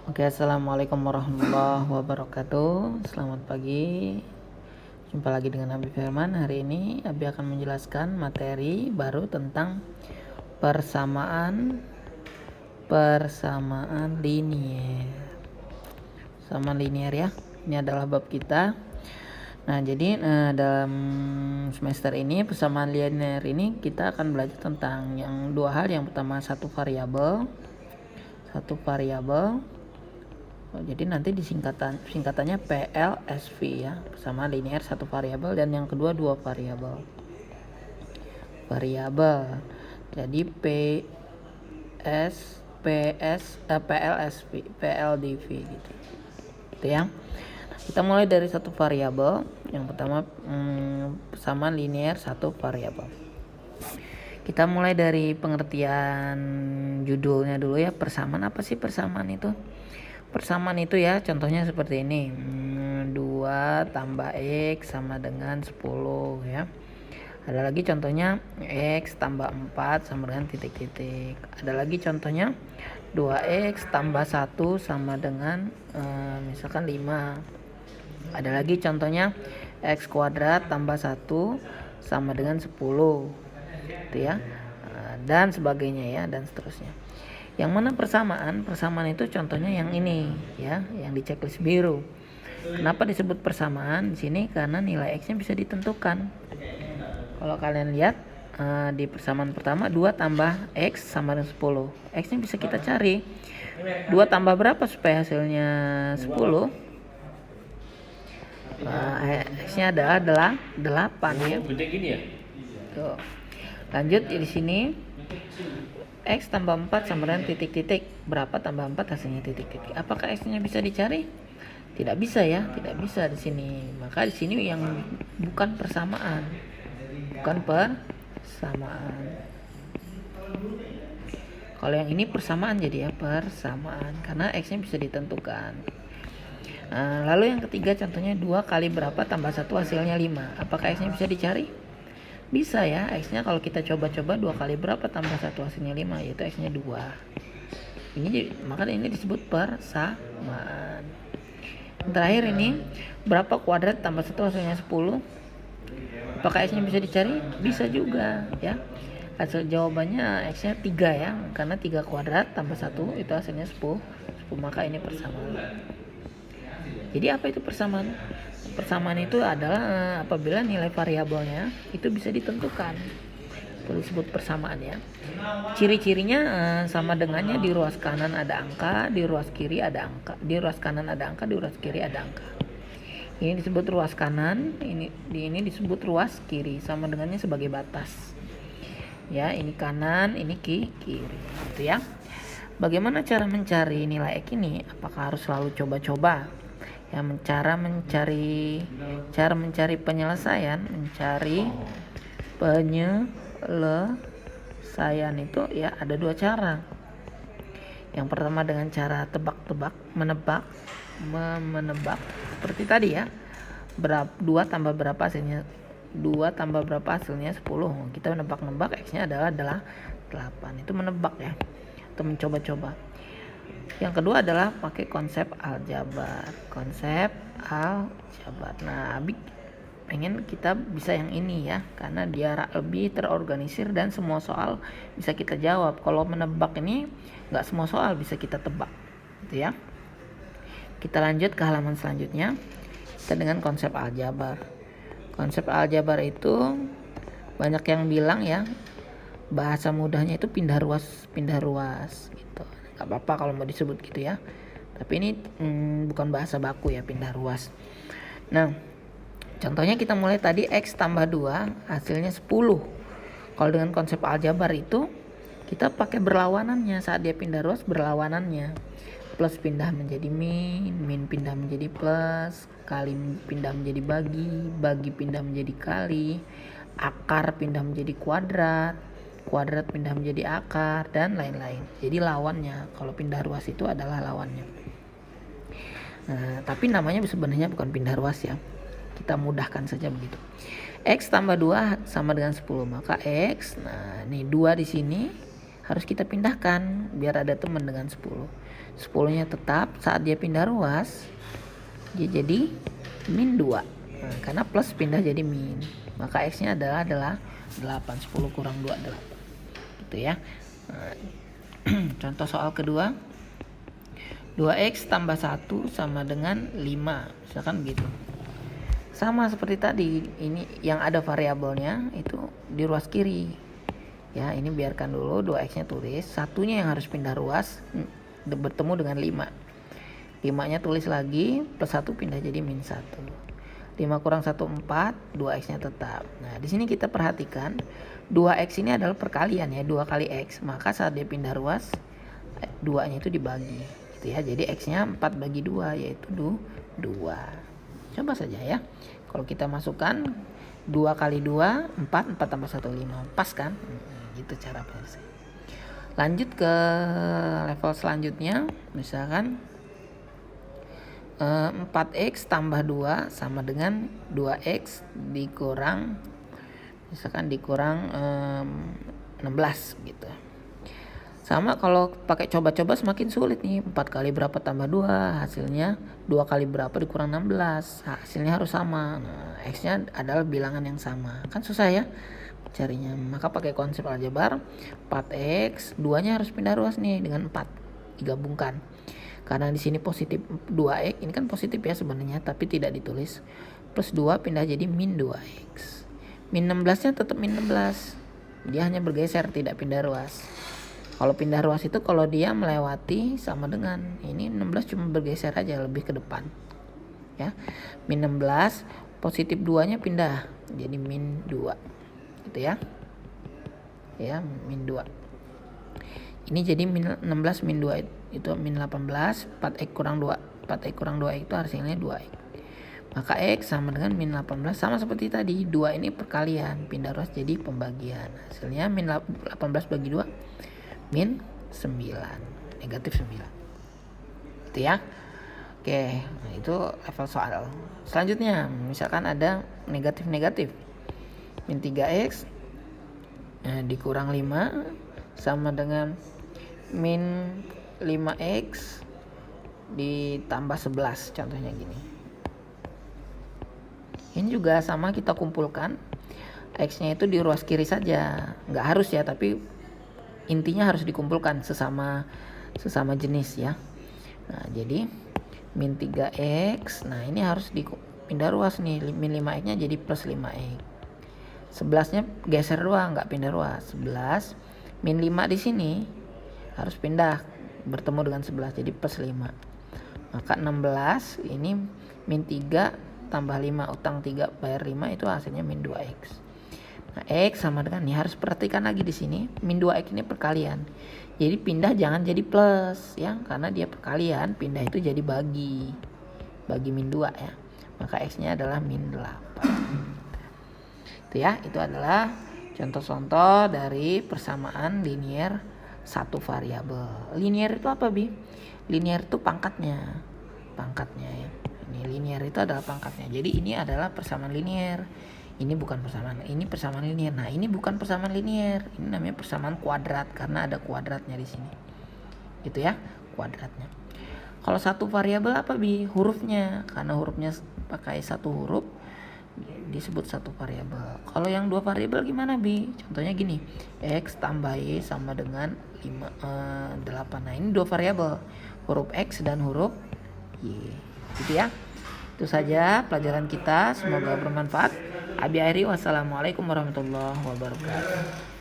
Oke, assalamualaikum warahmatullahi wabarakatuh. Selamat pagi. Jumpa lagi dengan Abi Firman. Hari ini Abi akan menjelaskan materi baru tentang persamaan linier. Persamaan linier ya. Ini adalah bab kita. Nah, jadi dalam semester ini persamaan linear ini kita akan belajar tentang yang dua hal. Yang pertama satu variabel. Jadi nanti singkatannya PLSV ya, persamaan linear satu variabel, dan yang kedua dua variabel. Jadi PLDV gitu. Itu ya. Kita mulai dari satu variabel. Yang pertama persamaan linear satu variabel. Kita mulai dari pengertian judulnya dulu ya. Persamaan apa sih persamaan itu? Persamaan itu ya contohnya seperti ini. 2 tambah X sama dengan 10 ya. Ada lagi contohnya X tambah 4 sama dengan titik-titik. Ada lagi contohnya 2X tambah 1 sama dengan misalkan 5. Ada lagi contohnya X kuadrat tambah 1 sama dengan 10 itu ya, dan sebagainya ya, dan seterusnya. Yang mana persamaan itu contohnya yang ini ya, yang di checklist biru. Kenapa disebut persamaan di sini? Karena nilai X-nya bisa ditentukan. Kalau kalian lihat di persamaan pertama 2 tambah X sama dengan 10. X-nya bisa kita cari. 2 tambah berapa supaya hasilnya 10? X-nya adalah 8 ya. Tuh. Lanjut di sini X tambah 4 sama dengan titik-titik. Berapa tambah 4 hasilnya titik-titik. Apakah X-nya bisa dicari? Tidak bisa ya, tidak bisa di sini. Maka di sini yang bukan persamaan. Kalau yang ini persamaan jadi ya persamaan karena X-nya bisa ditentukan. Lalu yang ketiga contohnya 2 kali berapa tambah 1 hasilnya 5. Apakah X-nya bisa dicari? Bisa ya, X-nya kalau kita coba-coba 2 kali berapa tambah 1 hasilnya 5, yaitu X-nya 2. Maka ini disebut persamaan. Terakhir ini, berapa kuadrat tambah 1 hasilnya 10? Apakah X-nya bisa dicari? Bisa juga ya. Hasil jawabannya X-nya 3 ya, karena 3 kuadrat tambah 1 itu hasilnya 10, maka ini persamaan. Jadi apa itu persamaan? Persamaan itu adalah apabila nilai variabelnya itu bisa ditentukan. Itu disebut persamaan ya. Ciri-cirinya sama dengannya di ruas kanan ada angka, di ruas kiri ada angka. Di ruas kanan ada angka, di ruas kiri ada angka. Ini disebut ruas kanan, ini disebut ruas kiri, sama dengannya sebagai batas. Ya, ini kanan, ini kiri, gitu ya. Bagaimana cara mencari nilai X ini? Apakah harus selalu coba-coba? Ya, cara mencari penyelesaian itu ya ada 2 cara. Yang pertama dengan cara tebak-tebak, menebak seperti tadi ya. 2 tambah berapa hasilnya 10. Kita menebak-nebak X-nya adalah 8. Itu menebak ya, atau mencoba-coba. Yang kedua adalah pakai konsep aljabar. Nah, Abi pengen kita bisa yang ini ya, karena dia lebih terorganisir dan semua soal bisa kita jawab. Kalau menebak ini nggak semua soal bisa kita tebak, gitu ya. Kita lanjut ke halaman selanjutnya. Kita dengan konsep aljabar. Konsep aljabar itu banyak yang bilang ya, bahasa mudahnya itu pindah ruas gitu. Gak apa-apa kalau mau disebut gitu ya, tapi ini bukan bahasa baku ya, pindah ruas. Nah, contohnya kita mulai tadi X tambah 2 hasilnya 10. Kalau dengan konsep aljabar itu kita pakai berlawanannya. Saat dia pindah ruas, berlawanannya. Plus pindah menjadi min pindah menjadi plus, kali pindah menjadi bagi pindah menjadi kali, akar pindah menjadi kuadrat pindah menjadi akar, dan lain-lain. Jadi lawannya, kalau pindah ruas itu adalah lawannya. Nah, tapi namanya sebenarnya bukan pindah ruas ya. Kita mudahkan saja begitu. X tambah 2 sama dengan 10. Maka X, nah ini 2 di sini harus kita pindahkan biar ada teman dengan 10. 10-nya tetap, saat dia pindah ruas dia jadi min 2. Nah, karena plus pindah jadi min, maka X-nya adalah 8. 10 kurang 2 8. Gitu ya. Nah, contoh soal kedua, 2X tambah 1 sama dengan 5, misalkan begitu. Sama seperti tadi, ini yang ada variabelnya itu di ruas kiri. Ya, ini biarkan dulu 2X-nya tulis, satunya yang harus pindah ruas bertemu dengan 5. 5-nya tulis lagi, plus 1 pindah jadi min 1. 5 kurang 1 4, 2X-nya tetap. Nah, di sini kita perhatikan 2X ini adalah perkalian ya, 2 kali X. Maka saat dia pindah ruas 2-nya itu dibagi gitu ya. Jadi X-nya 4 bagi 2 yaitu 2. Coba saja ya. Kalau kita masukkan 2 kali 2 4, 4 tambah 1 5. Pas kan? Gitu cara penyelesaian. Lanjut ke level selanjutnya, misalkan 4X tambah 2 sama dengan 2X dikurang, misalkan dikurang 16 gitu. Sama kalau pakai coba-coba semakin sulit nih. 4 kali berapa tambah 2, hasilnya 2 kali berapa dikurang 16, hasilnya harus sama. Nah, X-nya adalah bilangan yang sama. Kan susah ya carinya. Maka pakai konsep aljabar, 4X, 2-nya harus pindah ruas nih dengan 4, digabungkan. Karena di sini positif 2X, ini kan positif ya sebenarnya, tapi tidak ditulis. Plus 2 pindah jadi min 2X. Min 16-nya tetap min 16. Dia hanya bergeser, tidak pindah ruas. Kalau pindah ruas itu kalau dia melewati sama dengan ini 16 cuma bergeser aja lebih ke depan. Ya. Min 16, positif 2-nya pindah jadi min 2. Gitu ya. Ya, min 2. Ini jadi min 16 min 2 itu min 18, 4X kurang 2. 4X kurang 2X itu hasilnya 2X. Maka X sama dengan min 18, sama seperti tadi. 2 ini perkalian, pindah ruas jadi pembagian. Hasilnya min 18 bagi 2, min 9, negatif 9. Itu ya. Oke, nah itu level soal. Selanjutnya, misalkan ada negatif-negatif. Min 3X dikurang 5 sama dengan min 5X ditambah 11, contohnya gini. Ini juga sama, kita kumpulkan X-nya itu di ruas kiri saja, nggak harus ya, tapi intinya harus dikumpulkan sesama jenis ya. Nah, jadi min 3X, nah ini harus dipindah ruas nih, min 5X-nya jadi plus 5X. 11-nya geser doang, nggak pindah ruas. 11 min 5 di sini harus pindah bertemu dengan 11 jadi plus 5. Maka 16 ini min 3 tambah 5, utang 3 bayar 5, itu hasilnya min 2X. Nah, X sama dengan, nih harus perhatikan lagi di sini, min 2X ini perkalian. Jadi pindah jangan jadi plus ya, karena dia perkalian, pindah itu jadi bagi min 2 ya. Maka X-nya adalah min 8. Itu ya, itu adalah contoh-contoh dari persamaan linier satu variabel. Linier itu apa, Bi? Linier itu pangkatnya ya. Ini linier itu adalah pangkatnya. Jadi ini adalah persamaan linier. Ini bukan persamaan, ini persamaan linier. Nah, ini bukan persamaan linier. Ini namanya persamaan kuadrat karena ada kuadratnya di sini. Gitu ya, kuadratnya. Kalau satu variabel apa, Bi? Hurufnya. Karena hurufnya pakai satu huruf disebut satu variabel. Kalau yang dua variabel gimana, Bi? Contohnya gini, X tambah Y sama dengan 8. Nah, ini dua variabel, huruf X dan huruf Y. Gitu ya. Itu saja pelajaran kita, semoga bermanfaat. Abi akhiri, wassalamualaikum warahmatullahi wabarakatuh.